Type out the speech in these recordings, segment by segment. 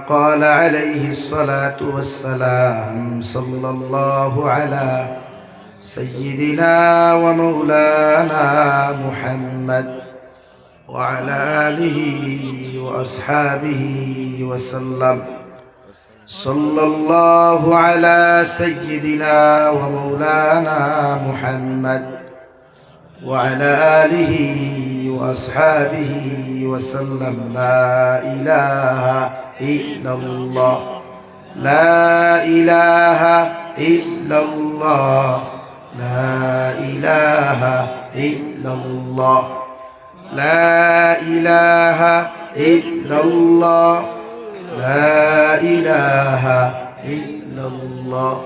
قال عليه الصلاة والسلام صلى الله على سيدنا ومولانا محمد وعلى آله وأصحابه وسلم صلى الله على سيدنا ومولانا محمد وعلى آله وأصحابه وسلم. لا إله إلا الله لا إله إلا الله لا إله إلا الله لا إله إلا الله لا إله إلا الله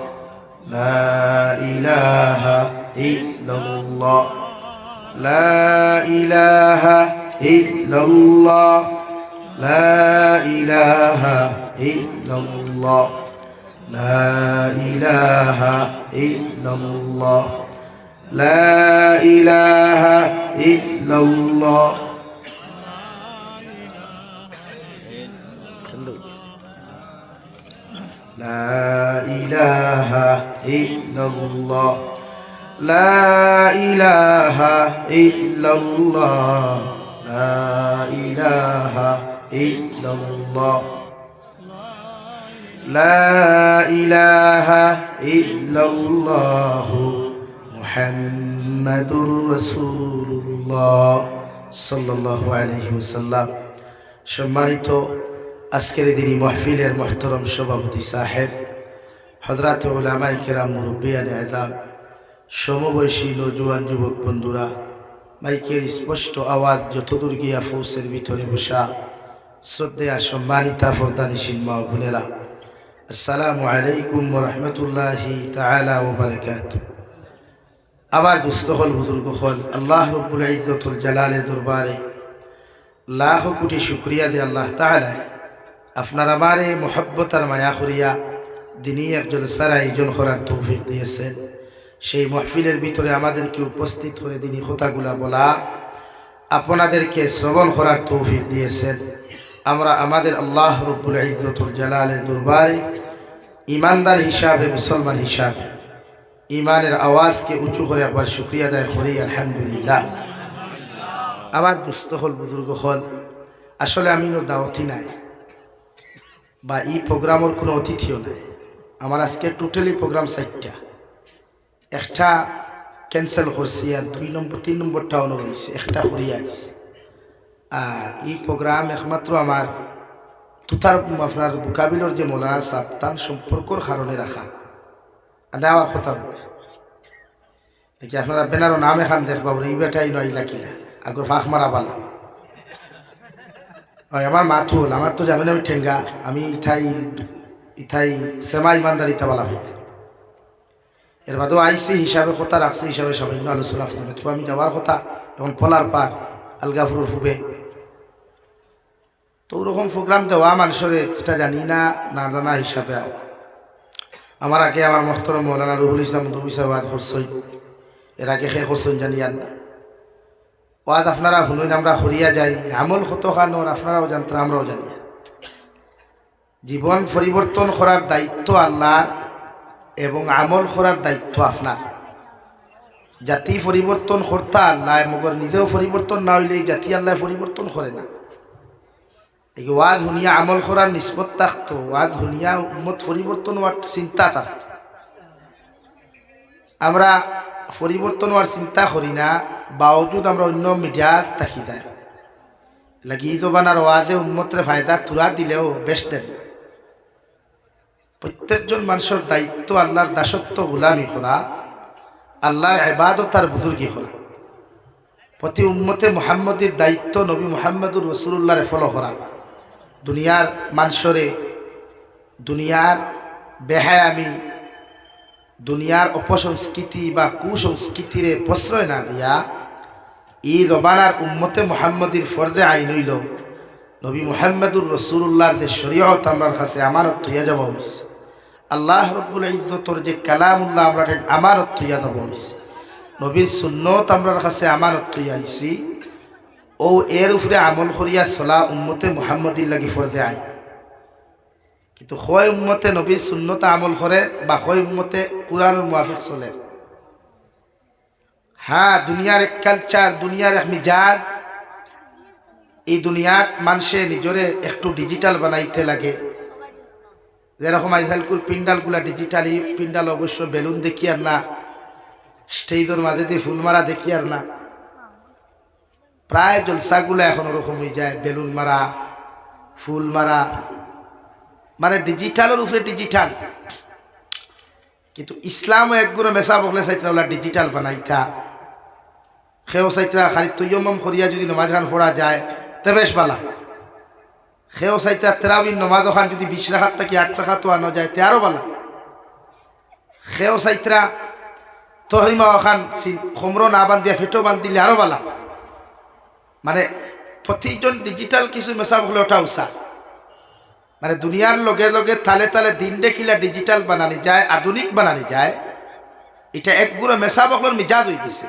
لا إله إلا الله لا إله إلا الله لا إله إلا الله لا إله إلا الله لا إله إلا الله. لا إله إلا الله لا إله إلا الله لا إله إلا الله لا إله إلا الله محمد رسول الله صلى الله عليه وسلم. সম্মানিত আজকের দিনী মাহফিলের মুহতারাম সভাপতি সাহেব, হযরত উলামায়ে কেরাম, মুরব্বিয়ানে আযম, সমবয়সী নওজোয়ান যুবক বন্ধুরা, মাইকের স্পষ্ট আওয়াজ যতদূর গিয়া ফৌসের ভিতরে বসা শ্রদ্ধেয়া সম্মানিতা পর্দানিশীল মা ও বোনেরা, আসসালামু আলাইকুম ওয়া রাহমাতুল্লাহি তাআলা ওয়া বারাকাতুহু। আমার দুস্থ হল বুজুর্গ হল, আল্লাহ রব্বুল ইজ্জতুল জালালের দরবারে লাখ কোটি শুকরিয়া দে আল্লাহ তাআলা আপনার আমারে মোহব্বত আর মায়া করিয়া দিনী একজন সারা আয়োজন করার তৌফিক দিয়েছেন। সেই মাহফিলের ভিতরে আমাদেরকে উপস্থিত হয়ে দিনী কথাগুলা বলা, আপনাদেরকে শ্রবণ করার তৌফিক দিয়েছেন। আমরা আমাদের আল্লাহ রব্বুল ইজ্জতুল জালালের দরবারে ইমানদার হিসাবে, মুসলমান হিসাবে ইমানের আওয়াজকে উঁচু করে একবার শুকরিয়া আদায় করি আলহামদুলিল্লাহ। আমার দুস্থ হল বুজুর্গ হল, আসলে আমি দাওয়াতি নাই বা এই প্রোগ্রামের কোনো অতিথিও নাই। আমার আজকে টোটালি প্রোগ্রাম 4টা, একটা ক্যান্সেল করছি আর 3 নম্বরটা অন রয়েছে, একটা ঘুরিয়ে আইছে। আর এই প্রোগ্রাম একমাত্র আমার তুতার আপনার বুকাবিলর যে মৌলানা সাহেব তার সম্পর্কর কারণে রাখা নেওয়ার কথা বলে দেখি আপনারা বেনারও নাম এখান দেখবা বলে এই বেটাই নয় লাকিলা আগর ফাঁক মারা বালা হয়। আমার মাথু হল, আমার তো জানেন আমি ঠেঙ্গা, আমি ইথাই সেমা ইমানদারিতা বলা হয়। এর বাদেও আইসি হিসাবে কথা রাখছি, হিসাবে সামান্য আলোচনা করবে। তো আমি যাওয়ার কথা এখন পলার পার আলগাফুর ফুবে, তো ওরকম প্রোগ্রাম দেওয়া মানুষের এটা জানি না না জানা হিসাবে। আমার আগে আমার মোহতরম মৌলানা রুহুল ইসলাম নবী সাহেব ওয়াদ করছই, এর আগে শেষ করছেন জানিয়ান না। ওয়াদ আপনারা শুনুন, আমরা হরিয়া যাই, আমল কত খানোর আপনারাও জানতেন, আমরাও জানি। জীবন পরিবর্তন করার দায়িত্ব আল্লাহর এবং আমল করার দায়িত্ব আপনার। জাতি পরিবর্তন করতা আল্লাহ, মগর নিজেও পরিবর্তন না হইলে জাতি আল্লাহ পরিবর্তন করে না। এই ওয়াজ শুনিয়া আমল করার নিষ্পত থাকতো, ওয়াজ শুনিয়া উম্মত পরিবর্তন হওয়ার চিন্তা থাকতো। আমরা পরিবর্তন হওয়ার চিন্তা করি না, বাওজুদ আমরা অন্য মিডিয়ার থাকি যায় লাগি জবানার ওয়াজে উম্মতের ফায়দা তুরা দিলেও বেশ দেন না। প্রত্যেকজন মানুষের দায়িত্ব আল্লাহর দাসত্ব গোলামি করা, আল্লাহর ইবাদত আর বুজুর্গি করা। প্রতি উম্মতে মুহাম্মদের দায়িত্ব নবী মুহাম্মদুর রাসূলুল্লাহরে ফলো করা। দুনিয়ার মানুষরে দুনিয়ার বেহায়ামি, দুনিয়ার অপসংস্কৃতি বা কুসংস্কৃতিরে প্রশ্রয় না দিয়া এই জবানার উম্মতে মুহাম্মদীর ফরজে আইন হইল নবী মুহাম্মদুর রাসূলুল্লাহর যে শরীয়ত আমরার কাছে আমানত হইয়া যাব হইছে। আল্লাহ রব্বুল ইজ্জতর যে কালামুল্লাহ আমরা আমানত হইয়া যাব হইছে। নবীর সুন্নত আমরার কাছে আমানত হইয়া আইছি। ও এর উপরে আমল করিয়া চলা উম্মতে মুহাম্মদির লাগি ফরজে আইন। কিন্তু হয় উম্মতে নবীর সুন্নত আমল করে বা হয় উম্মতে কুরআনের মুয়াফিক চলে। হ্যাঁ, দুনিয়ার এক কালচার, দুনিয়ার এক মিজাজ, এই দুনিয়াত মানুষে নিজরে একটু ডিজিটাল বানাইতে লাগে। যেরকম আইজালকুর পিন্ডালগুলা ডিজিটালি পিন্ডাল, অবশ্য বেলুন দেখি আর না, স্টেজের মাঝে দিয়ে ফুল মারা দেখি আর না। প্রায় জলসাগুলো এখন ওরকম হয়ে যায়, বেলুন মারা, ফুল মারা, মানে ডিজিটালের উপরে ডিজিটাল। কিন্তু ইসলামও একগুলো মেসা বকলে চাইতরা ওলা ডিজিটাল বানাইতা। সেও চাইতরা খালি তৈয়ম করিয়া যদি নমাজ খান পড়া যায় তে বেশ বালা। সেও চাইতরা তেরাবিন নমাজ খান যদি 20 রাখাত থাকি 8 রাখাত আনো যায় তে আরো বালা। সেও চাইতরা তহরিমা খান খমরো না বান্ধিয়া ফেটো বান্ধিলে আরো বালা। মানে প্রতিজন ডিজিটাল কিছু মেসা বকলে ওটা উষা। মানে দুনিয়ার লগে লগে তালে তালে দিন দেখিলা ডিজিটাল বানানি যায়, আধুনিক বানানি যায়। এটা একগুলো মেসা বকলর মিজাজ হয়ে গেছে।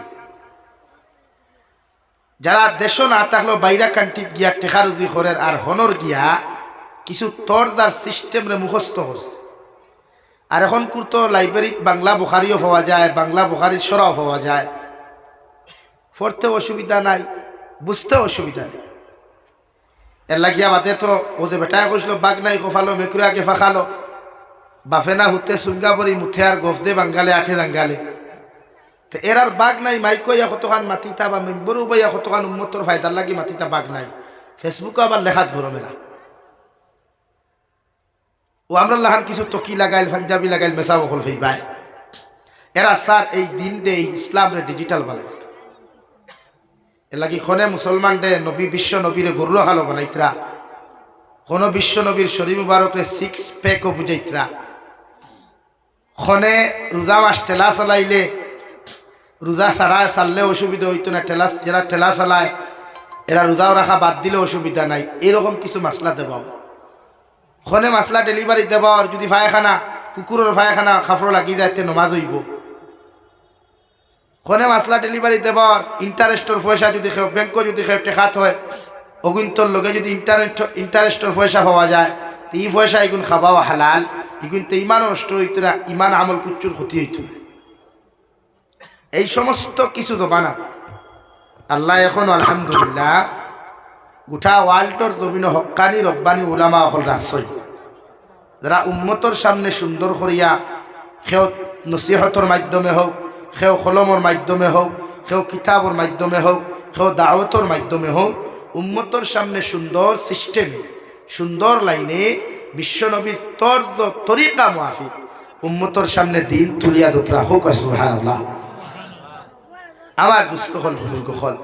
যারা দেশ না থাকলেও বাইরা কান্ট্রিত গিয়া টেকা রুজি করেন আর হনর গিয়া কিছু তরদার সিস্টেমরে মুখস্থ করছে। আর এখন কুরতো লাইব্রেরিত বাংলা বুখারিও পাওয়া যায়, বাংলা বুখারির সরাও পাওয়া যায়। পড়তে অসুবিধা নাই, বুঝতে অসুবিধা নেই। এর লাগিয়া বাদে তো ওদের বেটায় কইছিল বাঘ নাই খোফালো মেকুরে আগে ফাঁকালো, বাফে না হুতে সুঙ্গা পরি মুথে আর গফদে বাঙ্গালে আঠে দাঙ্গালে। তো এর আর বাঘ নাই, মাইক ইয়া কতখান মাতিতা বা মেম্বরও বইয়া কতখান উন্মতর ফায়দার লাগি মাতিতা বাঘ নাই। ফেসবুকে আবার লেখাত গরমেরা ও আমরা লাহান কিছু টকি লাগাইল, পাঞ্জাবি লাগাইল, মেসা বকল ভাই। এরা স্যার এই দিন দে ইসলামরে ডিজিটাল বানাই। এর লাগি খনে মুসলমান ডে নবী বিশ্ব নবীরে গরুর হালো বানাইতরা, কোন বিশ্ব নবীর শরীর মুবারকরে 6 প্যাকও বুঝাইতরা। খনে রোজা মাস টেলা চালাইলে রোজা ছাড়ায় চাললে অসুবিধা হইতো না। টেলা যারা টেলা চালায় এরা রোজাও রাখা বাদ দিলে অসুবিধা নাই। এরকম কিছু মাসলা দেবাও। খনে মাসলা ডেলিভারি দেবাও। আর যদি ভাইখানা কুকুরের ভাইখানা খাফড় লাগি যাইতে নমাজ হইব। খনে মাসলা ডেলিভারি দেবার ইন্টারেস্টর পয়সা যদি খেয়ে ব্যাংক যদি খেয়ে টেকাত হয় অগুন্তর লগে যদি ইন্টারেস্টর পয়সা পাওয়া যায় তো এই পয়সা এগুন খাবাও হালাল। এগুন তো ইমান নষ্ট হইতো না, ইমান আমল কুচ্চুর ক্ষতি হইতো না। এই সমস্ত কিছু জমানা আল্লাহ এখন আলহামদুলিল্লাহ গোটা ওয়ার্ল্ডর জমিন হক্কানি রব্বানি উলামা হল রাখছই, যারা উম্মতর সামনে সুন্দর করিয়া সেও নসিহতর মাধ্যমে হোক, সেও কলমর মাধ্যমে হোক, সেও কিতাবর মাধ্যমে হোক, সেও দাওয়াতর মাধ্যমে হোক, উম্মতর সামনে সুন্দর সিস্টেমে সুন্দর লাইনে বিশ্বনবীর তরিকা মুআফিক উম্মতর সামনে দিন তুলিয়া দোতরা হোক। সুবহানাল্লাহ। আমার দুস্থ হল বুজুর্গ হল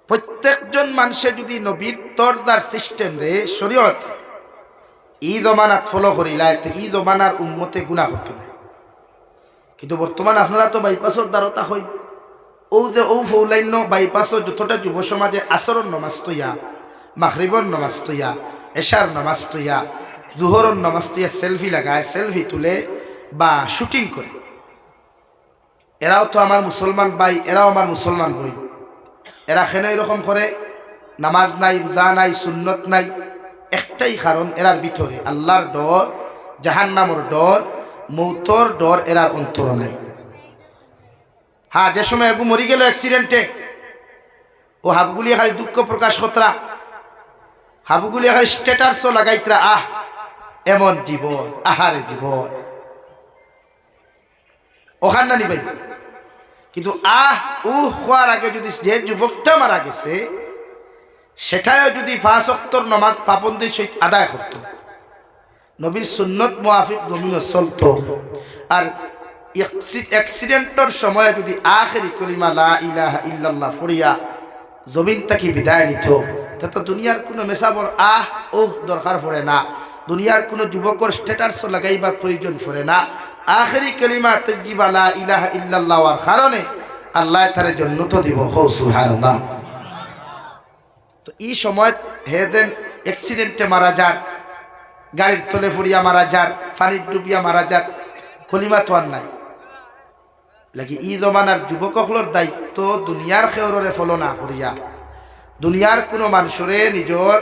প্রত্যেকজন মানুষে যদি নবীর তরদার সিস্টেম রে শরীয়ত ই জমানাত ফলো করিলায় তো ই জমানার উম্মতে গুনাহ করতো না। কিন্তু বর্তমান আপনারা তো বাইপাসর দ্বারতা হই ও যে ও ফৌলাইন্য বাইপাসর যতটা যুব সমাজে আসরর নমাজ তৈয়া, মাগরিবর নমাজ তৈয়া, এশার নমাজ তৈয়া, জুহরর নমাজ তৈয়া সেলফি লাগায়, সেলফি তুলে বা শুটিং করে। এরাও তো আমার মুসলমান ভাই, এরাও আমার মুসলমান বই। এরা কেন এরকম করে? নামাজ নাই, রোজা নাই, সুন্নত নাই। একটাই কারণ, এরার ভিতরে আল্লাহর ডর, জাহান্নামর ডর, মৌতর ডর এরার অন্তর নাই। হ্যাঁ, যে সময় এবু মরি গেল অ্যাক্সিডেন্টে, ও হাবগুলি খালি দুঃখ প্রকাশ কতরা, হাবগুলি খালি স্ট্যাটাসও লাগাইতরা, আহ এমন জীবন, আহারে জীবন ওখান না নিবাই। কিন্তু হওয়ার আগে যদি যে যুবকটা মারা গেছে সেটাও যদি 5 ওয়াক্তর নামাজ পাবন্দির সহিত আদায় করত, নবীর সুন্নত মুআফিক জমিন চলতো, আর অ্যাক্সিডেন্টর সময় যদি আখেরি কলিমা লা ইলাহা ইল্লাল্লাহ ফরিয়া জমিন তাকে বিদায় নিত, তো দুনিয়ার কোনো মেসাবর দরকার পড়ে না, দুনিয়ার কোনো যুবকর স্ট্যাটাস লাগাইবার প্রয়োজন পড়ে না। আখেরি কলিমা তাজ্জিবা লা ইলাহা ইল্লাল্লাহ এর কারণে আল্লাহ তারে জান্নাত দিব। সুবহানাল্লাহ। তো এই সময় হেদেন অ্যাক্সিডেন্টে মারা যার, গাড়ির তলে পড়িয়া মারা যার, পানির ডুবিয়া মারা যার, কলিমা তো আর নাই লাগি। ই জমানার যুবকসকলের দায়িত্ব দুনিয়ার খেয়রে ফলো না করিয়া দুনিয়ার কোনো মানুষরে নিজের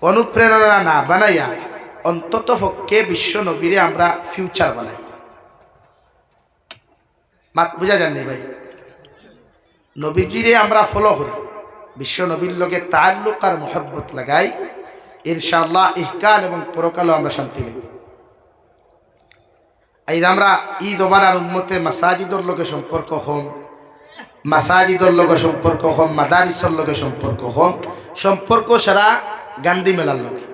অনুপ্রেরণা না বানাইয়া অন্তত পক্ষে বিশ্ব নবীরে আমরা ফিউচার বানাই। মাত বুঝা যাননি ভাই? নবীজিরে আমরা ফলো করি, বিশ্ব নবীর লগে তাল্লুক আর মোহব্বত লাগাই, ইনশাআল্লাহ ইহকাল এবং পরকালও আমরা শান্তি পাই। এই আমরা ঈদ ওমানার উম্মতে মাসাজিদর লগে সম্পর্ক হম, মাসাজিদর লগে সম্পর্ক হম, মাদারিসর লগে সম্পর্ক হম, সম্পর্ক সারা গান্ধী মেলার লগে,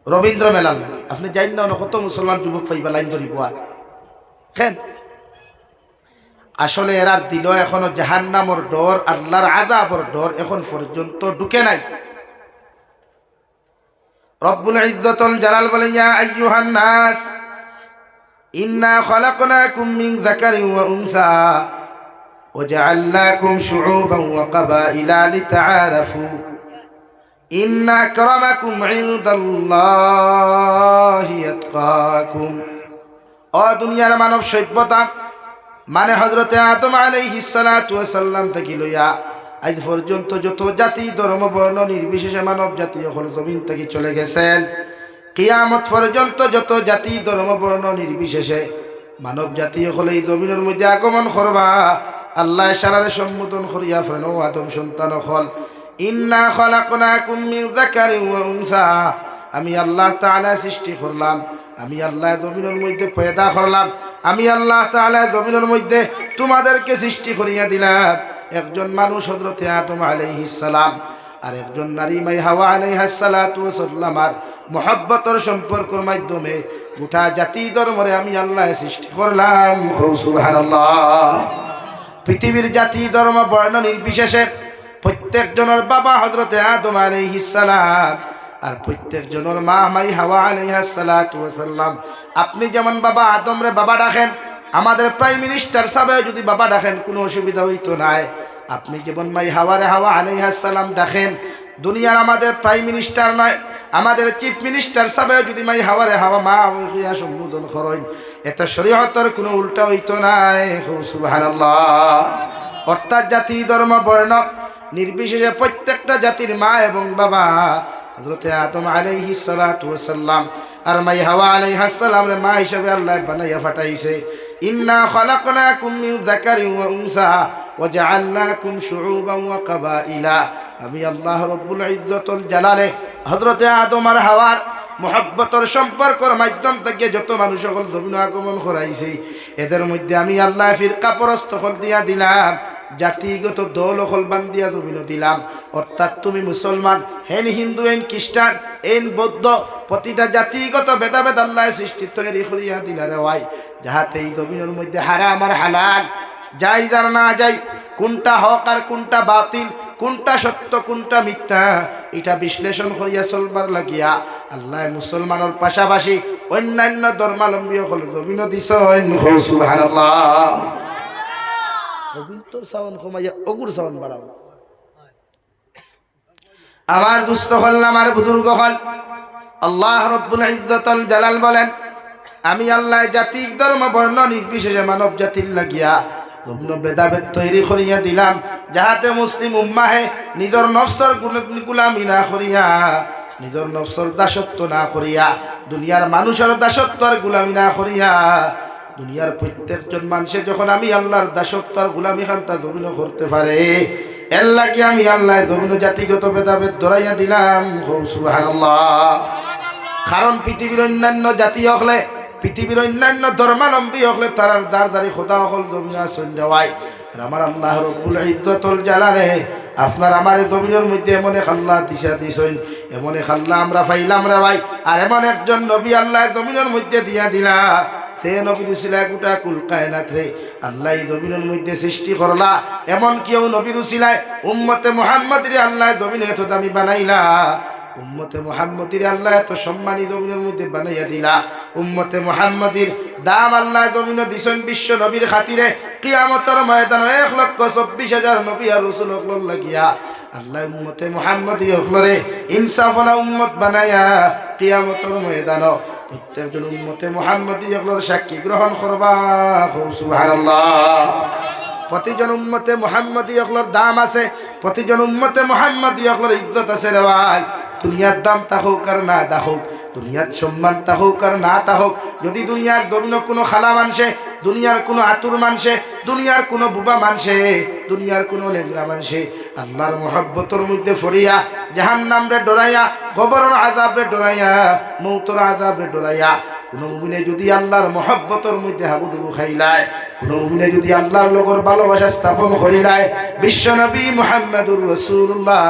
রবীন্দ্র মেলার লগে। আপনি জানেন না কত মুসলমান যুবক পাইবা লাইন ধরি পোয়া কেন? আসলে এরার দিল এখনো জাহান্নামর ডর, আল্লাহর আযাবর ডর এখন পর্যন্ত ঢুকে নাই। রব্বুল ইজ্জতুল জালাল বলেন, ইয়া আইয়ুহান নাস ইন্না খালাকনাকুম মিন যাকারিন ওয়া উনসা ওয়া জাআলনাকুম শুউবান ওয়া ক্বাবাইলা লিতাআরাফু ইন্না আকরামাকুম ইনদাল্লাহি আতকাকুম। ও দুনিয়ার মানব সভ্যতা মানে হযরতে আদম আলাইহিস সালাতু ওয়াস সালাম থেকে লইয়া আজ পর্যন্ত যত জাতি ধর্ম বর্ণ নির্বিশেষে মানব জাতি হল জমিন থেকে চলে গেছেন, কিয়ামত পর্যন্ত যত জাতি ধর্ম বর্ণ নির্বিশেষে মানব জাতি হল এই জমিনের মধ্যে আগমন করবা। আল্লাহ সারারে সম্বোধন করিয়া ফেরেন, ও আদম সন্তান হল, ইন্না খালাকনাকুম মিন যাকারিন ওয়া উনসা, আমি আল্লাহ তাআলা সৃষ্টি করলাম, আমি আল্লাহ জমিনের মধ্যে পয়দা করলাম, আমি আল্লাহ তাআলা জমিনের মধ্যে তোমাদেরকে সৃষ্টি করিয়া দিলাম। একজন মানুষ হযরতে আদম আলাইহিস সালাম আর একজন নারী মাই হাওয়া আলাইহিস সালাতু ওয়াস সালাম আর মুহাব্বতের সম্পর্কের মাধ্যমে গোটা জাতি ধর্মরে আমি আল্লাহ সৃষ্টি করলাম। সুবহানাল্লাহ। পৃথিবীর জাতি ধর্ম বর্ণ নির্বিশেষে প্রত্যেকজনের বাবা হযরতে আদম আলাইহিস সালাম আর প্রত্যেকজনের মা মাই হাওয়া আলাইহিস সালাতু ওয়াস সালাম। আপনি যেমন বাবা আদমরে বাবা ডাকেন, আমাদের প্রাইম মিনিস্টার সাহেব যদি বাবা ডাকেন কোনো অসুবিধা হইতো নাই। আপনি যেমন মাই হাওয়ারে হাওয়া আলাইহিস সালাম ডাকেন, দুনিয়ার আমাদের প্রাইম মিনিস্টার নয়, আমাদের চিফ মিনিস্টার সাহেব যদি মাই হাওয়ারে হাওয়া মা হইয়া সম্বোধন করেন, এতে শরীয়তের কোনো উল্টা হইতো নাই। সুবহানাল্লাহ। অর্থাৎ জাতি ধর্ম বর্ণ নির্বিশেষে প্রত্যেকটা জাতির মা এবং বাবা হযরতে আদম আলাইহিস সালাতু ওয়াস সালাম আর মাই হাওয়া আলাইহিস সালামের মা হিসেবে আল্লাহ বানাইয়া পাঠাইছে। ইন্না খালাকনাকুম মিন যাকারিন ওয়া উনসা ওয়া জাআলনাকুম শুউবান ওয়া ক্বাবাইলা। আমি আল্লাহ রব্বুল ইজ্জতুল জালালে হযরতে আদম আর হাওয়ার মুহাব্বতের সম্পর্কের মাধ্যম থেকে যত মানুষ সকল জমিনে আগমন করাইছে, এদের মধ্যে আমি আল্লাহ ফিরকা পরস্ত হল দিয়া দিলাম, জাতিগত দল হল বান্দিয়া জমিনে দিলাম। অর্থাৎ তুমি মুসলমান, হেন হিন্দু, হেন খ্রিস্টান, হেন বৌদ্ধ, প্রতিটা জাতিগত ভেদাভেদ আল্লাহ সৃষ্টি তৈরি করিয়া দিলা রে ভাই, যাহাতে এই জমিনের মধ্যে হারাম আর হালাল, যাই যার না যাই, কোনটা হক আর কোনটা বাতিল, কোনটা সত্য কোনটা মিথ্যা, এটা বিশ্লেষণ করিয়া চলবার লাগিয়া আল্লাহ মুসলমানের পাশাপাশি অন্যান্য ধর্মাবলম্বী হল জমিন দিছেন। সুবহানাল্লাহ। আমার দুস্থ হল, আমার বুজুর্গ হল, আল্লাহ রব্বুল ইজ্জতুল জালাল বলেন, আমি আল্লাহ জাতি ধর্ম বর্ণ নির্বিশেষে মানব জাতির লাগিয়া ভেদাভেদ তৈরি করিয়া দিলাম, যাহাতে মুসলিম উম্মাহে নিজের নফসর গুলামি না করিয়া, নিজের নফসর দাসত্ব না করিয়া, দুনিয়ার মানুষের দাসত্ব আর গুলামি না করিয়া, দুনিয়ার প্রত্যেকজন মানুষে যখন আমি আল্লাহর দাসত্ব আর গুলামি খান্তা জমিন করতে পারে, এর লাগে আমি আল্লাহ জমিন জাতিগত ভেদাভেদ ধরাইয়া দিলাম। সুবহানাল্লাহ। কারণ পৃথিবীর অন্যান্য জাতি হলে, পৃথিবীর অন্যান্য ধর্মাবলম্বী হলে তারা দাঁড় খোদা হল জমিন আসন দেওয়াই, আর আমার আল্লাহ রব্বুল ইজ্জতুল জালালে আপনার আমার জমিনের মধ্যে এমন এক আল্লাহ দিশা দিছেন, এমন এক আল্লাহ আমরা পাইলাম রে ভাই, আর এমন একজন নবী আল্লাহ জমিনের মধ্যে দিয়া দিলা, সে নবী রুসিলা গোটা কুল কায়নাত রে আল্লাহ জমিনের মধ্যে সৃষ্টি করলা। এমন কেউ নবী রুসিলায় উম্মতে মুহাম্মদ রে আল্লাহ জমিনে এত দামি বানাইলা, উম্মতে মুহাম্মদির আল্লাহ এত সম্মানী জমিনের মধ্যে বানাইয়া দিলা। উম্মতে মুহাম্মদির দাম আল্লাহ জমিনে দিছেন বিশ্ব নবীর খাতিরে। কিয়ামতের ময়দান 1,24,000 নবী আর রাসূল হকল লাগিয়া আল্লাহ উম্মতে মুহাম্মদি হকলরে ইনসাফওয়ালা উম্মত বানায়া কিয়ামতের ময়দান প্রত্যেকজন উম্মতে মুহাম্মদি হকলর সাক্ষী গ্রহণ করবা। সুবহানাল্লাহ। প্রতিজন উম্মতে মুহাম্মদি হকলর দাম আছে, প্রতিজন উম্মতে মুহাম্মাদি হকলের ইজ্জত আছে রে ভাই। দুনিয়ার দাম তাহোক আর না তাহোক, দুনিয়ার সম্মান তাহোক আর না তাহোক, যদি দুনিয়ার জমিন কোনো খালা মানসে, দুনিয়ার কোনো আতুর মানসে, দুনিয়ার কোনো বুবা মানসে, দুনিয়ার কোনো লেংরা মানসে আল্লাহর মহব্বতর মধ্যে ফরিয়া জাহান্নাম রে ডরাইয়া, কবরের আযাব রে ডরাইয়া, মৌতের আযাব রে ডরাইয়া কোনো মুমিনে যদি আল্লাহর মহব্বতর মধ্যে হাবুডুবু খাইলায়, কোনো মুমিনে যদি আল্লাহর লগর ভালোবাসা স্থাপন করিলায়, বিশ্বনবী মুহাম্মদুর রাসূলুল্লাহ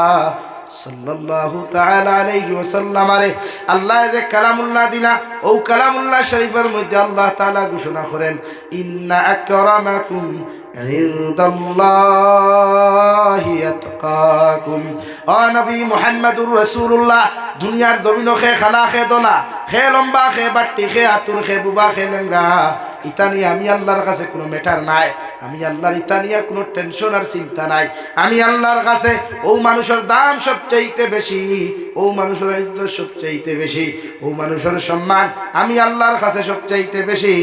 সাল্লাল্লাহু তাআলা আলাইহি ওয়াসাল্লাম আরে আল্লাহ যে কালামুল্লাহ দিলা, ও কালামুল্লাহ শরীফের মধ্যে আল্লাহ তাআলা ঘোষণা করেন, ইন্না আকরামাকুম ইনদাল্লাহি আতকাকুম। ও নবী মুহাম্মদুর রাসূলুল্লাহ, দুনিয়ার জমিন খে খালা খে দোলা খে লম্বা খে বাট্টি খে আতুর খে বুবা খে লেংরা, ইতানি আমি আল্লাহর কাছে কোনো ম্যাটার নাই। আমি আল্লাহর ইতানিয়া কোনো টেনশন আর চিন্তা নাই। আমি আল্লাহর কাছে ও মানুষের দাম সবচাইতে বেশি, ও মানুষের ইজ্জত সবচাইতে বেশি, ও মানুষের সম্মান আমি আল্লাহর কাছে সবচাইতে বেশি।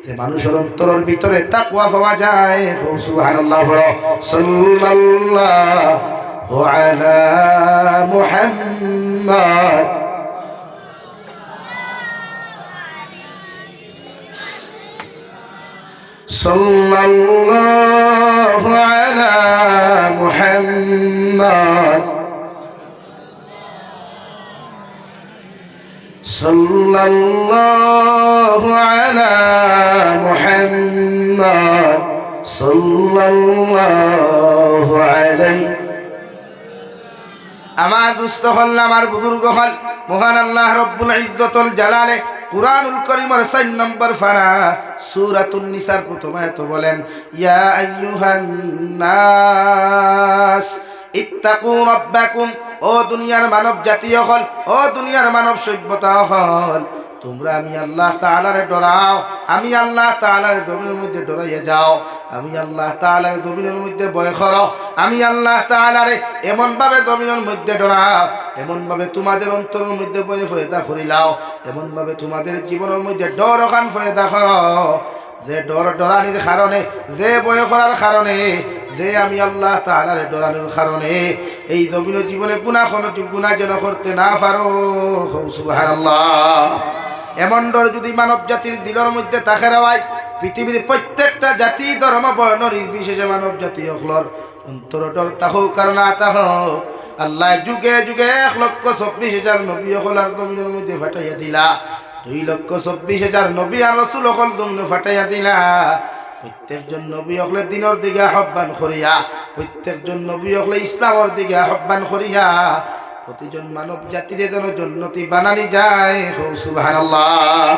যে মানুষের অন্তরের ভিতরে তাকওয়া পাওয়া যায়, সুবহানাল্লাহ, সাল্লাল্লাহু আলা মুহাম্মদ। সাল্লাল্লাহু আলা মুহাম্মদ, সাল্লাল্লাহু আলা মুহাম্মদ, সাল্লাল্লাহু আলাইহি। আমার দুস্থ হল, আমার বুজুর্গ হল, মহান আল্লাহ রব্বুল ইজ্জতুল জালালে কুরআনুল কারীমের 4 নম্বর পারা সূরাতুন নিসার প্রথম আয়াতে বলেন, ইয়া আইয়ুহান নাস ইত্তাকু রাব্বাকুম। ও দুনিয়ার মানব জাতি হল, ও দুনিয়ার মানব সভ্যতা হল, তোমরা আমি আল্লাহ তাআলারে ডরাও। আমি আল্লাহ তাআলার জমিনের মধ্যে ডরাইয়া যাও। আমি আল্লাহ তাআলার জমিনের মধ্যে ভয় করো। আমি আল্লাহ তাআলারে এমন ভাবে জমিনের মধ্যে ডরাও, এমন ভাবে তোমাদের অন্তরের মধ্যে ভয় পয়দা করিলাও, এমন ভাবে তোমাদের জীবনের মধ্যে ডর ওখান পয়দা করো, যে ডর ডরানির কারণে, যে ভয় করার কারণে, যে আমি আল্লাহ তাআলারে ডরানোর কারণে এই জমিন জীবনে গুনাহ যেন করতে না পারো। সুবহানাল্লাহ। এমন ডর যদি মানব জাতির দিলের মধ্যে থাকে হয়, পৃথিবীর প্রত্যেকটা জাতি ধর্ম বর্ণ নির্বিশেষে মানব জাতি হকলর অন্তর ডর তাহোক আর না তাহোক, আল্লাহ যুগে যুগে 1,24,000 নবী হকলার জমিনের মধ্যে ফাটাইয়া দিলা, 2,24,000 নবী আর রাসূল হকল জমিনে ফাটাইয়া দিলা। প্রত্যেকজন নবী হকলে দিনের দিকে আহ্বান করিয়া, প্রত্যেকজন নবী হকলে ইসলামের দিকে আহ্বান করিয়া প্রতিজন মানব জাতির যেন জান্নাতি বানানি যায়। সুবহানাল্লাহ।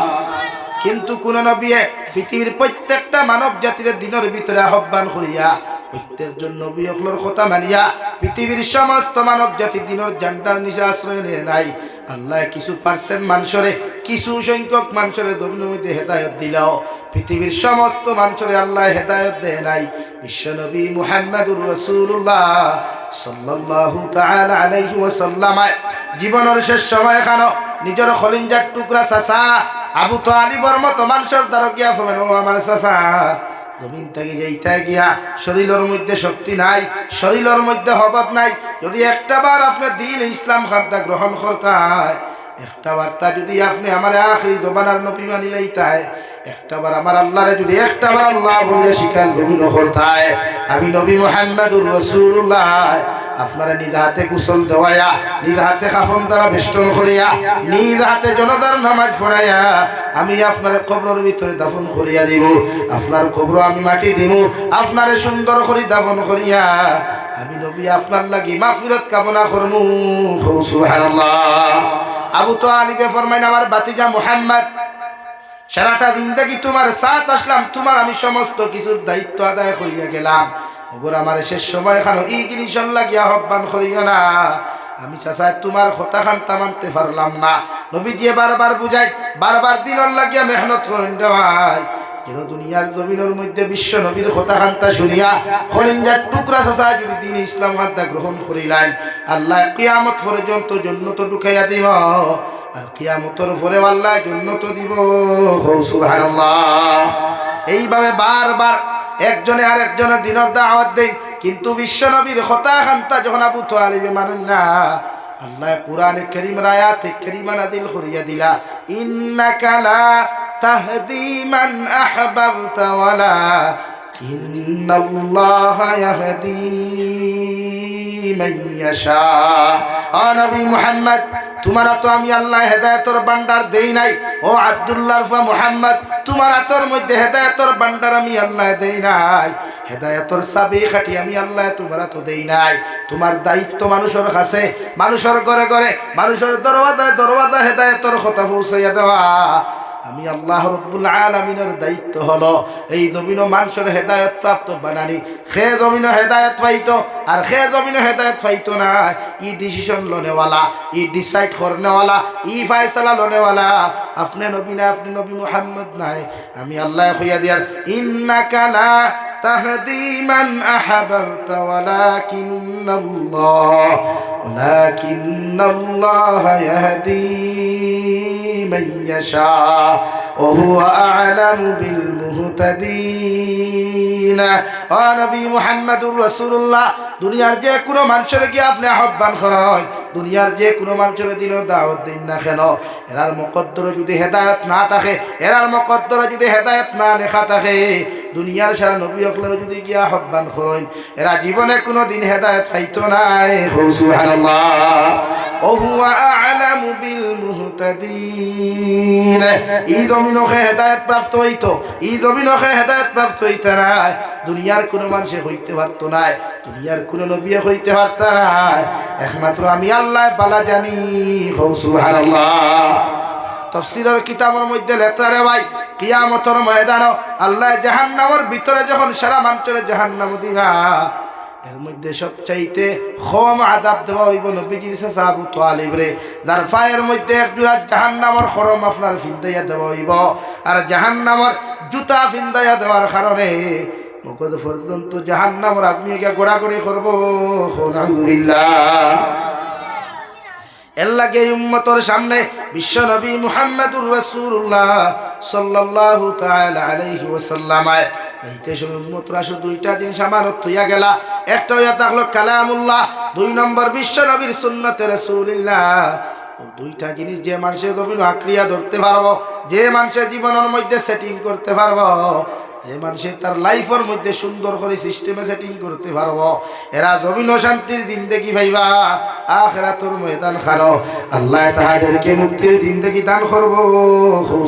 কিন্তু কোন নবী পৃথিবীর প্রত্যেকটা মানব জাতির দিনের ভিতরে আহ্বান করিয়া, প্রত্যেকজন নবী হকলের কথা মানিয়া পৃথিবীর সমস্ত মানব জাতি দিনের জান্ডার নিচে আশ্রয় নেয় নাই। আল্লাহ কিছু পার্সেন্ট মানুষরে, কিছু সংখ্যক মানুষরে জমিনের মধ্যে হেদায়ত দিলাও, পৃথিবীর সমস্ত মানুষরে আল্লাহ হেদায়ত দেয় নাই। বিশ্বনবী মুহাম্মদুর রাসূলুল্লাহ সাল্লাল্লাহু তাআলা আলাইহি ওয়াসাল্লাম জীবনের শেষ সময়খানো নিজের খলিঞ্জার টুকরা চাচা আবু তালিবর মতো মানুষের দ্বারা গিয়া ফেলেন, ও আমার চাচা, জমিন থেকে যাইতে গিয়া শরীরের মধ্যে শক্তি নাই, শরীরের মধ্যে হবত নাই, যদি একটাবার আপনার দিন ইসলাম খাদ্যা গ্রহণ করতায়, একটা বার্তা যদি আপনি আমার আখিরি জবানার নবী মানি লইতায়, একটাবার আমার আল্লাহরে যদি একটাবার আল্লাহ বলিয়া শিকার জমিন করতায়, আমি নবী মুহাম্মদুর রাসূলুল্লাহ আপনারা নিজ হাতে গোসল দেওয়াইয়া, নিজ হাতে কাফন দ্বারা বেষ্টন করিয়া, নিজ হাতে জনাজার নামাজ পড়াইয়া আমি আপনার কবরের ভিতরে দাফন করিয়া দিব। আপনার কবর আমি মাটি দিব, আপনারে সুন্দর করে দাফন করিয়া আমি নবী আপনার লাগি মাগফিরাত কামনা করমু। সুবহানাল্লাহ। আবু তালিবে ফরমাইন, আমার বাতিজা মুহাম্মদ, সারাটা জিন্দেগি তোমার সাথ আসলাম, তোমার আমি সমস্ত কিছুর দায়িত্ব আদায় করিয়া গেলাম, ওগর আমার শেষ সময় খানো এই জিনিসের লাগিয়া আহ্বান করিও না। আমি চাচা তোমার কথা খান মানতে পারলাম না। নবীজি বারবার বুঝাই, বারবার দিনের লাগিয়া মেহনত করেন দেওয়াই, যেন দুনিয়ার জমিনের মধ্যে বিশ্ব নবীর কথা খান্তা শুনিয়া খলিঞ্জার টুকরা চাচা যদি দিন ইসলাম খান্তা গ্রহণ করিলেন, আল্লাহ কিয়ামত পর্যন্ত জান্নাত ঢুকাইয়া দিব, আর কিয়ামতের পরে আল্লাহ জান্নাত দিব। সুবহানাল্লাহ। এইভাবে বারবার একজনে আর একজনের দিনের দাওয়াত দেন, কিন্তু বিশ্ব নবীর কথা খান্তা যখন আবু তালিবে মানেন না, আল্লাহ কুরআনে কারীমের আয়াতে কারীমা নাযিল করিয়া দিলা, ইন্নাকা লা তাহদি মান আহবাবতা ওয়ালা ইন্নাল্লাহা ইয়াহদি মান ইয়াশা। ও নবী মুহাম্মদ, তোমারা তো আমি আল্লাহ হেদায়েতের ভান্ডার দেই নাই। ও আব্দুল্লাহ মুহাম্মদ, তোমার তোর মধ্যে হেদায়েতের ভান্ডার আমি আল্লাহ দেই নাই। হেদায়েতের চাবি কাঠি আমি আল্লাহ তোমারা তো দেই নাই। তোমার দায়িত্ব মানুষের কাছে, মানুষের ঘরে ঘরে, মানুষের দরওয়াজায় দরওয়াজা হেদায়েতের কথা পৌঁছাইয়া দেওয়া। আমি আল্লাহ রব্বুল আলামিনের দায়িত্ব হলো এই জমিন মানুষের হেদায়েত প্রাপ্ত বানানি। সে জমিন হেদায়েত পাইতো আর সে জমিন হেদায়েত পাইতো না, ই ডিসিশন লোনেওয়ালা, ই ডিসাইড করনেওয়ালা, ই ফায়সালা লোনেওয়ালা আপনি নবী না, আপনি নবী মুহাম্মদ নাই। আমি আল্লাহ কইয়া দিয়ার, ইন্নাকা লা তাহদি মান আহবাবতা ওয়ালাকিন্নাল্লাহ ইয়াহদি মান ইয়াশা ওয়া হুয়া আ'লামু বিল মুহতাদিন। ও নবী মুহাম্মদুর রাসূলুল্লাহ, দুনিয়ার যে কোনো মানুষের কি আপনি আহ্বান করেন, দুনিয়ার যে কোনো মানুষের দিন দাওয়াত দিন না কেন, এরার মুকদ্দরে যদি হেদায়েত না থাকে, এরার মুকদ্দরে যদি হেদায়েত না লেখা থাকে, দুনিয়ার সারা নবী হকলেও যদি গিয়া আহ্বান করেন, এরা জীবনে কোনো দিন হেদায়েত পাইতো না। সুবহানাল্লাহ। ও হুয়া আ'লামু বিল মুহতাদিন। এই জমিনকে হেদায়েত প্রাপ্ত হইতো, এই জমিনকে হেদায়েত প্রাপ্ত হইতে নাই, দুনিয়ার কোনো মানুষে হইতে পারতো না, দুনিয়ার কোনো নবী হইতে পারত না, একমাত্র আমি আল্লাহ বালা জানি। সুবহানাল্লাহ। তাফসীরের কিতাবের মধ্যে লেখা রে ভাই, কিয়ামতের ময়দানে আল্লাহ জাহান্নামের ভিতরে যখন সারা মানুষের জাহান্নাম দিবা, এর মধ্যে সবচাইতে কম আযাব দেওয়া হইব নবীজির চাচা আবু তালিব রে, যার পায়ের মধ্যে এক জোড়া জাহান্নামের খড়ম আপনার ফিন্দাইয়া দেওয়া হইব। আর জাহান্নামের জুতা ফিন্দাইয়া দেওয়ার কারণে মকদ পর্যন্ত জাহান্নামের আপনি গোড়াগড়ি করবো। আলহামদুলিল্লাহ। এর লাগে উম্মতের সামনে বিশ্ব নবী মুহাম্মদুর রাসূলুল্লাহ সাল্লাল্লাহু তাআলা আলাইহি ওয়াসাল্লাম এইতে সময় উম্মতরা শুধু দুইটা জিনিস আমানত হইয়া গেলা। একটা হইয়া থাকলো কালামুল্লাহ, দুই নম্বর বিশ্ব নবীর সুন্নতে রাসূলুল্লাহ। দুইটা জিনিস যে মানুষের জমিন আঁকড়িয়া ধরতে পারবো, যে মানুষের জীবনের মধ্যে সেটিং করতে পারবো, যে মানুষের তার লাইফের মধ্যে সুন্দর করে সিস্টেমে সেটিং করতে পারবো, এরা জমিন শান্তির জিন্দেগি ভাইবা, আখিরাতের ময়দান খানো আল্লাহ তাহাদেরকে মুক্তির জিন্দেগি দান করবো।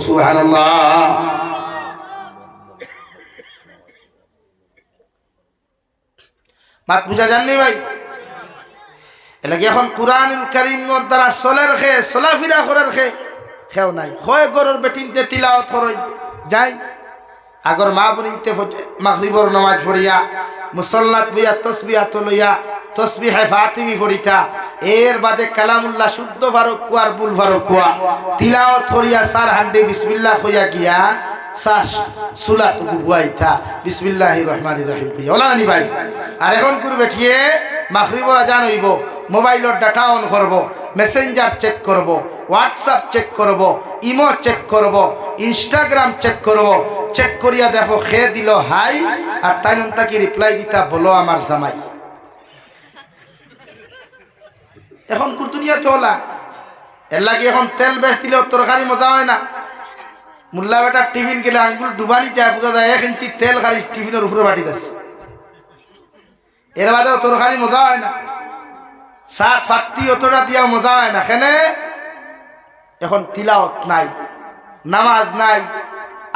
সুবহানাল্লাহ। মাত বুঝা যাননি ভাই? এলাকি এখন কুরআনুল কারীমের দ্বারা চলের খে, চলাফিরা করার খেও নাই। হয় গরুর বেটিনতে তিলাওয়াত করই যাই, আগর মা বনিতে মাগরিবর নামাজ পড়িয়া মুসল্লাত বইয়া তসবিহাত লইয়া তসবিহে ফাতিমি পড়িতা, এর বাদে কালামুল্লাহ শুদ্ধ ফারুক কুয়ার বুল ফারুক কুয়া তিলাওয়াত করিয়া সার হান্ডে বিসমিল্লাহ কইয়া গিয়া সাস সুলাত বুয়াইতা বিসমিল্লাহির রহমানির রহিম কইয়া ওলানি ভাই। আর এখন করবে ঠিয়ে মাগরিবর আজান হইব, মোবাইলের ডাটা অন করব, মেসেঞ্জার চেক করব, হোয়াটসঅ্যাপ চেক করব, ইমো চেক করব, ইনস্টাগ্রাম চেক করব, চেক করিয়া দেখো খে দিল হাই, আর তাই তাকে রিপ্লাই দিতা বলো আমার জামাই। এখন কুতুনিয়া চলা এর লাগে এখন তেল বেশ দিলে তরকারি মজা হয় না। মুল্লা বেটার টিফিন গেলে আঙ্গুল ডুবানি যায়, বোঝা যায় 1 ইঞ্চি তেল খালি টিফিনের উপরে বাটি আছে, এর বাদেও তরকারি মজা হয় না, সাত ফাত্তি অতটা দিয়া মজা হয় না। কেনে এখন তিলাওয়াত নাই, নামাজ নাই,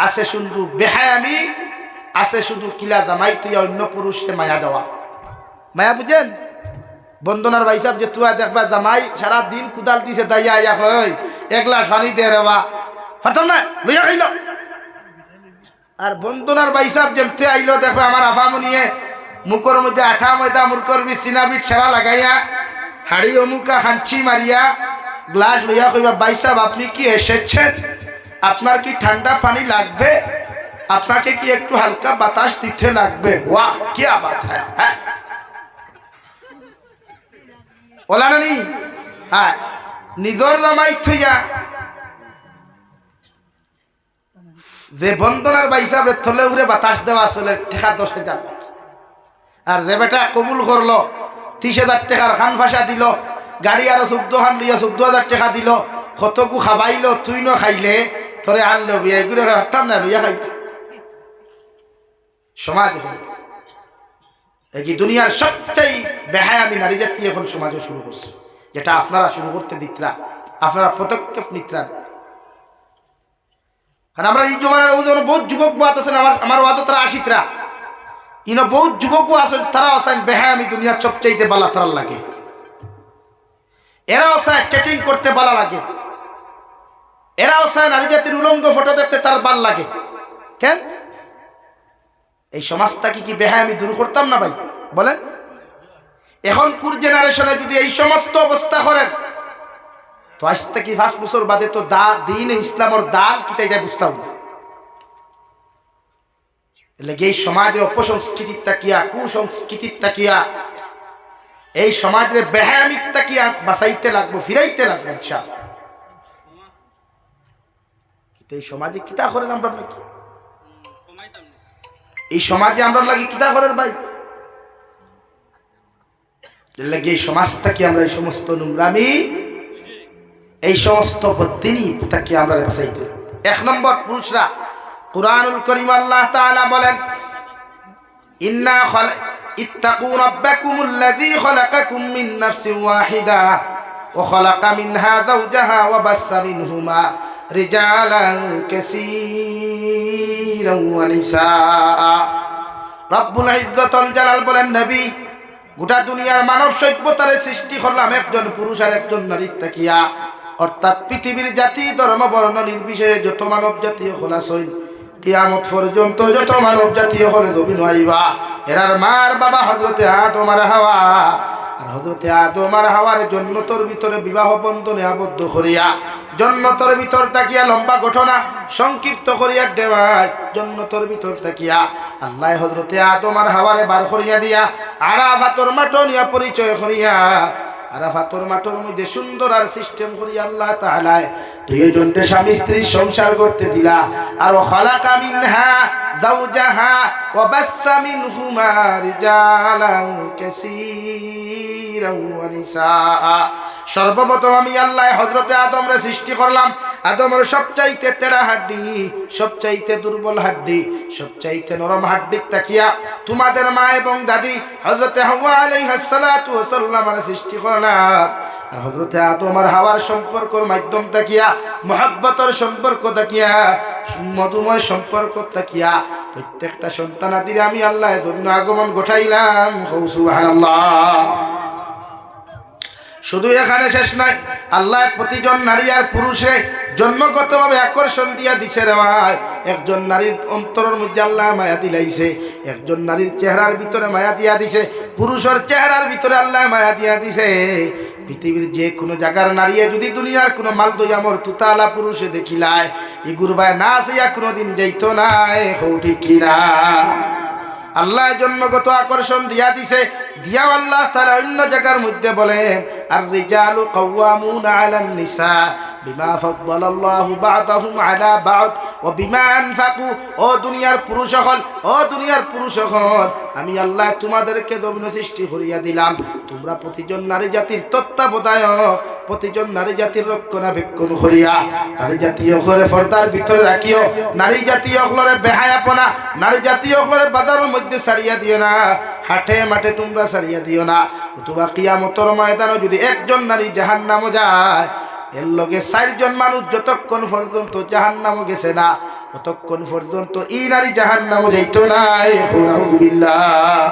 আছে শুধু বেহায়ামি, আছে শুধু কিলা জামাই তুইয়া অন্য পুরুষকে মায়া দেওয়া। মায়া বুঝেন? বন্দনার ভাই সাহেব যে তুয়া দেখবা জামাই সারা দিন কুদাল দিছে দাইয়া আয়া হয় 1 গ্লাস পানি দে রে বা ফাটাম না লইয়া খাইল। আর বন্দনার ভাই সাহেব যেমতে আইলো দেখবা আমার আফামনিয়ে মুখের মধ্যে আঠা ময়দা মুরকর বি সিনাবিট সেরা লাগাইয়া হাড়ি অমুকা খাঞ্চি মারিয়া গ্লাস লইয়া কইবা ভাই সাহেব আপনি কি এসেছেন, আপনার কি ঠান্ডা পানি লাগবে, আপনাকে কি একটু হালকা বাতাস দিতে লাগবে? ওয়াহ কি বাত হ্যাঁ ওলা নানি। হ্যাঁ নিজর জামাই থইয়া যে বন্দনার ভাই সাহেব থলে উড়ে বাতাস দেওয়া আসলে ঠেকা 10,000 লাগে। আর যে বেটা কবুল করলো 30,000 টাকার খান ফাঁসা দিল, গাড়ি আরো 14 খান লইয়া 14,000 টাকা দিল, কতকু খাবাইলো, তুই ন খাইলে তোরে আনলো বিয়ে করে হারতাম না, লইয়া খাইত সমাজ। কি দুনিয়ার সবচেয়ে বেহায়ামি নারী জাতি এখন সমাজে শুরু করছে, যেটা আপনারা শুরু করতে দিতরা, আপনারা পদক্ষেপ নিতরা। কারণ আমরা এই জমানার বহুত যুবক বাদ আছেন, আমার ওয়াদ তারা আসিতরা ইনো বহুত যুবক আছেন, তারা আছেন বেহায়ামি দুনিয়ার সবচাইতে বালা তারা লাগে, এরাও চায় চ্যাটিং করতে ভালো লাগে, এরাও চায় নারী জাতির উলঙ্গ ফটো দেখতে তার ভাল লাগে। কেন এই সমাজটা কি বেহায়ামি দূর করতাম না ভাই বলেন? এখন কুর জেনারেশনে যদি এই সমস্ত অবস্থা করেন তো আজ থেকে 5 বছর বাদে তো দিন ইসলামের দাল কি তাই বুঝতাম না। এই সমাজের অপসংস্কৃতির তাকিয়া, কুসংস্কৃতির তাকিয়া, এই সমাজের বেহায়ামির তাকিয়া বাঁচাইতে লাগবো, ফিরাইতে লাগবো ইনশাআল্লাহ। এই সমাজে কিতা করেন আমরা নাকি? এই সমাজে আমরা লাগি কিতা করেন ভাই? এই সমাজটাকে আমরা এই সমস্ত নোংরামি, এই সমস্ত বদিনী তাকে আমরা বাঁচাইতে। 1 নম্বর পুরুষরা, কুরআনুল কারীম আল্লাহ তাআলা বলেন ইন্না ইত্তাকু রাব্বাকুমুল্লাযী খালাকাকুম মিন নাফসিন ওয়াহিদা ওয়া খালাকা মিনহা যাওজাহা ওয়া বাসসা মিনহুমা রিজালান কাসীরান ওয়া নিসা। রব্বুল ইজ্জাতুল জালাল বলেন, নবী গোটা দুনিয়ার মানব সভ্যতার সৃষ্টি করলাম একজন পুরুষ আর একজন নারীর তাকিয়া, অর্থাৎ পৃথিবীর জাতি ধর্ম বর্ণ নির্বিশেষে যত মানব জাতীয় খোলাস হইন কিয়ামত পর্যন্ত যত মানব জাতীয় হলে জমিন হইবা, এরার মার বাবা হযরতে আদম আর হাওয়া, আর হযরতে আদম আর হাওয়ার জন্নতর ভিতরে বিবাহ বন্ধনে আবদ্ধ করিয়া জন্নতর ভিতর তাকিয়া লম্বা ঘটনা সংক্ষিপ্ত করিয়া দেওয়ায় জন্নতর ভিতর তাকিয়া আল্লাহ হযরতে আদম আর হাওয়ারে বার করিয়া দিয়া আরাফাতর মাঠো নিয়া পরিচয় করিয়া আরাফাতর মাঠের মধ্যে সুন্দর আর সিস্টেম করিয়া আল্লাহ তাআলা দুইজনকে স্বামী স্ত্রী সংসার করতে দিলা। আর খালাকা মিনহা যাওজাহা ওয়া বাসসা মিনহুমা রিজালান কাসীরান ওয়া নিসা। সর্বপ্রথম আমি আল্লাহ হযরতে আদমরে সৃষ্টি করলাম, আদমের সবচাইতে তেড়া হাড্ডি, সবচাইতে দুর্বল হাড্ডি, সবচাইতে নরম হাড্ডির তাকিয়া তোমাদের মা এবং দাদি হযরতে হাওয়া আলাইহিস সালাতু ওয়াস সালামের সৃষ্টি করলাম। আর হযরতে আদম আর হাওয়ার সম্পর্কের মাধ্যম তাকিয়া, মহব্বতের সম্পর্ক তাকিয়া, মধুময় সম্পর্ক তাকিয়া প্রত্যেকটা সন্তানাদিরে আমি আল্লাহ জমিনে আগমন ঘটাইলাম। সুবহানাল্লাহ। শুধু এখানে শেষ নয়, আল্লাহ প্রতিজন নারী আর পুরুষে জন্মগতভাবে আকর্ষণ দিয়া দিছে রে ভাই। একজন নারীর অন্তরের মধ্যে আল্লাহ মায়া দিলাইছে, একজন নারীর চেহারার ভিতরে মায়া দিয়া দিছে, পুরুষের চেহারার ভিতরে আল্লাহ মায়া দিয়া দিছে। পৃথিবীর যে কোনো জায়গার নারীয়ে যদি দুনিয়ার কোনো মাল দইয়ামর তুতালা পুরুষে দেখিলায় ই গুরবায় না আসিয়া কোনোদিন যাইত নাই। হৌটি কিনা আল্লাহ জন্মগত আকর্ষণ দিয়া দিছে, দিয়া আল্লাহ তাআলা অন্য জায়গার মধ্যে বলেন আর রিজালু কাওয়ামুনা আলান নিসা বিমা ফাদ্দালাল্লাহু বা'দাহুম আলা বা'দ ওয়া বিমা আনফাকু। ও দুনিয়ার পুরুষ হল, ও দুনিয়ার পুরুষ হল, আমি আল্লাহ তোমাদেরকে জমিন সৃষ্টি করিয়া দিলাম, তোমরা প্রতিজন নারী জাতির তত্ত্বাবধায়ক, প্রতিজন নারী জাতির রক্ষণাবেক্ষণ করিয়া নারী জাতীয় হলে পর্দার ভিতরে রাখিও, নারী জাতীয় হলে বেহায়াপনা, নারী জাতীয় হলে বাজারের মধ্যে ছাড়িয়া দিও না, হাটে মাঠে তোমরা ছাড়িয়া দিও না। অথবা কিয়ামতের ময়দানে যদি একজন নারী জাহান্নামে যায়, এর লগে 4 জন মানুষ যতক্ষণ পর্যন্ত জাহান্নামে গেছে না ততক্ষণ পর্যন্ত এই নারী জাহান্নামে যাইত না। আলহামদুলিল্লাহ।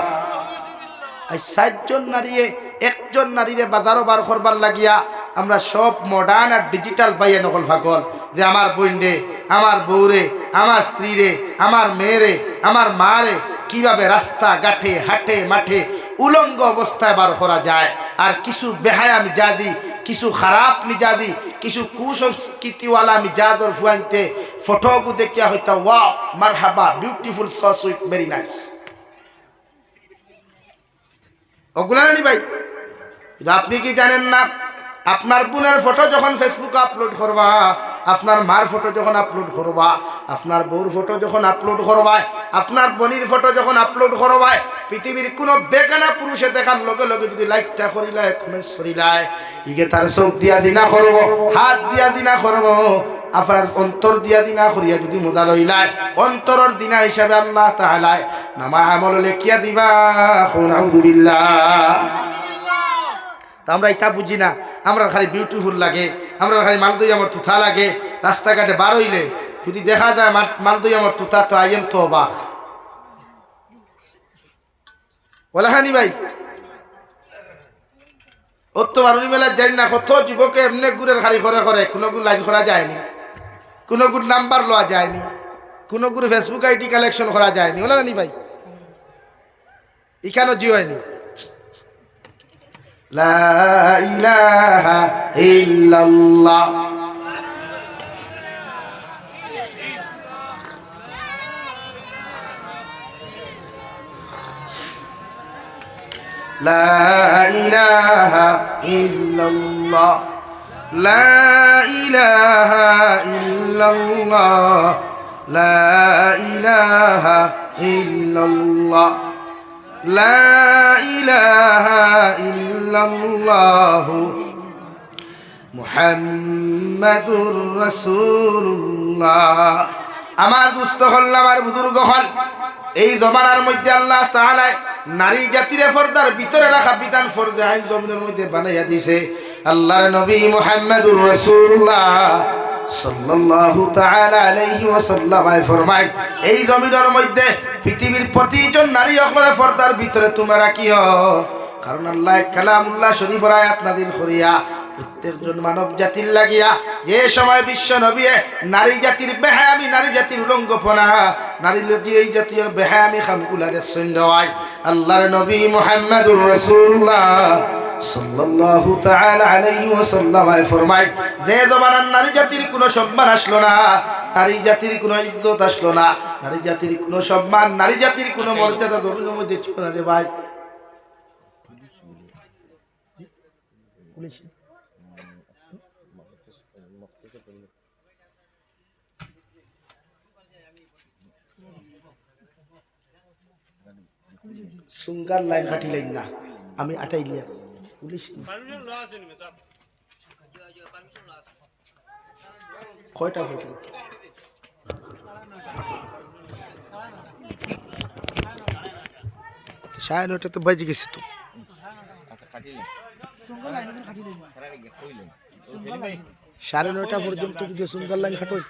এই 4 জন নারীয়ে একজন নারীরে বাজারও বার করবার লাগিয়া আমরা সব মডার্ন আর ডিজিটাল পাইয়ে নকল ফাকল যে আমার বোন রে, আমার বউ রে, আমার স্ত্রী রে, আমার মেয়ে রে, আমার মা রে কিভাবে রাস্তা ঘাটে হাটে মাঠে উলঙ্গ অবস্থায় বার করা যায়। আর কিছু বেহায়া মিজাজি, কিছু খারাপ মিজাজি, কিছু কুসংস্কৃতিওয়ালা মিজাজর ফুয়াইতে ফটোগু দেখিয়া হইতা ওয়াও মারহাবা beautiful so sweet very nice ওগুলা নি ভাই। কিন্তু আপনি কি জানেন না আপনার বোনের ফটো যখন ফেসবুকে আপলোড করবা, আপনার মার ফটো যখন আপলোড করবা, আপনার বউর ফটো যখন আপলোড করবা, আপনার বোনের ফটো যখন আপলোড করবা, পৃথিবীর কোন বেগানা পুরুষে দেখার লগে লগে যদি লাইকটা করিলায় কমেন্টস করিলায় ইগে তার চোখ দিয়া দিনা করব, হাত দিয়া দিনা করব, আপনার অন্তর দিয়া দিনা করিয়া যদি মোদা লইলায় অন্তরের দিনা হিসাবে আল্লাহ তাআলা নামা আমল লেখিয়া দিবা। আলহামদুলিল্লাহ। তা আমরা এটা বুঝি না, আমরা খালি বিউটিফুল লাগে, আমরা খালি মালদই আমার তুথা লাগে। রাস্তাঘাটে বার হইলে যদি দেখা যায় মালদই আমার তুথা, তো আইয়েম তো অবাক বলে হানি ভাই। ও তো বারুনি মেলা যাই না, কত যুবকে এমনি গুড়ের খালি করে করে, কোনো গুড় লাইন করা যায়নি, কোনো গুড় নাম্বার লওয়া যায়নি, কোনো গুড় ফেসবুক আইডি কালেকশন করা যায়নি, বলে হানি ভাই। এখানেও জি হয়নি। লা ইলাহা ইল্লাল্লাহ লা ইলাহা ইল্লাল্লাহ লা ইলাহা ইল্লাল্লাহ লা ইলাহা ইল্লাল্লাহ লা ইলাহা ইল্লাল্লাহু মুহাম্মাদুর রাসূলুল্লাহ। আমার দুস্থ হল, আমার বুজুর্গ হল, এই জমানার মধ্যে আল্লাহ তাআলা নারী জাতির পর্দার ভিতরে রাখা বিধান ফরজে আইন জমিনের মধ্যে বানাইয়া দিয়েছে। আল্লাহর নবী মুহাম্মাদুর রাসূলুল্লাহ সাল্লাল্লাহু তাআলা আলাইহি ওয়াসাল্লাম ফরমায়, এই জমিনের মধ্যে পৃথিবীর প্রতিজন নারী অকলের পর্দার ভিতরে তোমরা রাখিও, কারণ আল্লাহ কালামুল্লাহ শরীফের আয়াত নাযিল করিয়া প্রত্যেকজন মানব জাতির লাগিয়া যে সময় বিশ্ব নবী নারী জাতির বেহায়ামি, নারী জাতির উলঙ্গপনা, নারী এই জাতীয় বেহায়ামি খামগুলাদের সৈন্য হয়, আল্লাহর নবী মুহাম্মাদুর রাসূলুল্লাহ সাল্লাল্লাহু তাআলা আলাইহি ওয়াসাল্লাম ফরমায়, যে জমানার নারী জাতির কোনো সম্মান আসলো না, নারী জাতির কোনো ইজ্জত আসলো না, নারী জাতির কোনো সম্মান, নারী জাতির কোনো মর্যাদা জমিনের মধ্যে ছিল না রে ভাই। সুঙ্গার লাইন কাটিলেন না, আমি আটাইলিয়া পুলিশ কয়টা হোটেল সাড়ে 9টা তো বাজে গেছে, তো সাড়ে 9টা পর্যন্ত যদি সুঙ্গার লাইন কাটোই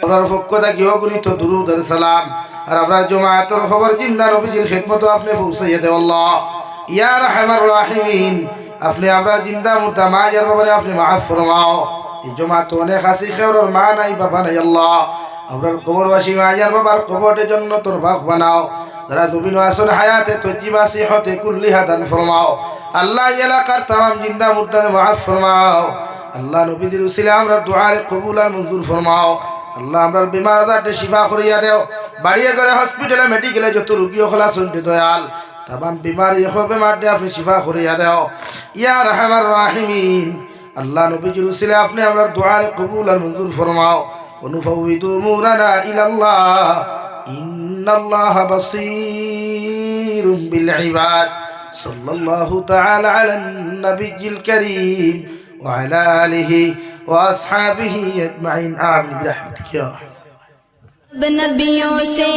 আপনার পক্ষ থেকে অগণিত দুরূদ আর সালাম আর আপনার জমায়েতের খবর জিন্দা নবীজির খিদমত আপনি পৌঁছাইয়া দেন আল্লাহ ইয়া রাহমার রাহিমিন। আপনি আমরা জিন্দা মুর্দা মায়ের ব্যাপারে আপনি মাফ ফরমাও। এই জমাত অনেক হাসি খেওর মা নাই বাবা নাই আল্লাহ, আমরা কবরবাসী মায়ের বাবার কবরের জন্য তোর ভাগ বানাও। যারা দুবিন আসন হায়াতে তজ্জিবা সিহতে কুল্লিহা দান ফরমাও আল্লাহ। এলাকার তাম জিন্দা মুর্দা মাফ ফরমাও আল্লাহ। নবীদের উসিলে আমরা দুআরে কবুল আর মঞ্জুর ফরমাও আল্লাহ। আমরা বিমার আজারতে শিফা করিয়া দেও। বাড়িয়ে করে হসপিটালে মেডিকেলে যত রোগী হলা শুনতে দয়াল তাম বিমারি বেমারতে আপনি শিফা করিয়া দেও ইয়া রাহমার রাহিমিন। আল্লাহ নবীদের উসিলে আপনি আমরা দুআরে কবুল আর মঞ্জুর ফরমাও। অনুফাউইদু মুরানা ইলাল্লাহ ইন্নাল্লাহা বাসীরুম বিল ইবাদ। সাল্লাল্লাহু তাআলা আলান নবিয়্যিল কারীম وعلى آله وأصحابه أجمعين آمين برحمتك يا رحمن نبيوں سے